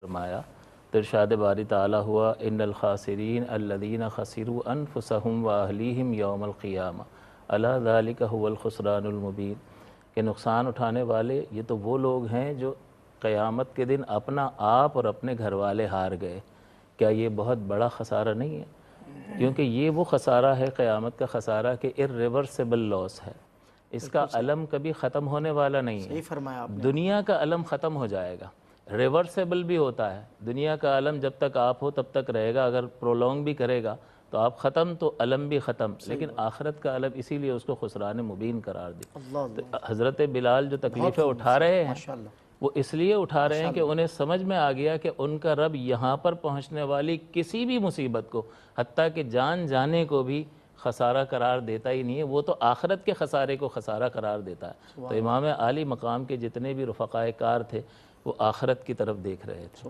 فرمایا تو ارشاد باری تعالیٰ ہوا ان الخاسرین الذین خسروا انفسهم واہلیہم یوم القیامہ الا ذلک هو الخسران المبین کہ نقصان اٹھانے والے یہ تو وہ لوگ ہیں جو قیامت کے دن اپنا آپ اور اپنے گھر والے ہار گئے۔ کیا یہ بہت بڑا خسارہ نہیں ہے؟ کیونکہ یہ وہ خسارہ ہے قیامت کا خسارہ کہ irreversible loss ہے، اس کا علم کبھی ختم ہونے والا نہیں ہے۔ صحیح فرمایا آپ نے۔ دنیا کا علم ختم ہو جائے گا، ریورسیبل بھی ہوتا ہے، دنیا کا علم جب تک آپ ہو تب تک رہے گا، اگر پرولونگ بھی کرے گا تو آپ ختم تو علم بھی ختم، لیکن آخرت کا علم اسی لیے اس کو خسران مبین قرار دی۔ اللہ تو حضرت بلال جو تکلیفیں اٹھا رہے ہیں وہ اس لیے اٹھا رہے ہیں کہ انہیں سمجھ میں آ گیا کہ ان کا رب یہاں پر پہنچنے والی کسی بھی مصیبت کو، حتیٰ کہ جان جانے کو بھی خسارہ قرار دیتا ہی نہیں ہے، وہ تو آخرت کے خسارے کو خسارہ قرار دیتا ہے۔ تو امام عالی مقام کے جتنے بھی رفقائے کار تھے وہ آخرت کی طرف دیکھ رہے تھے۔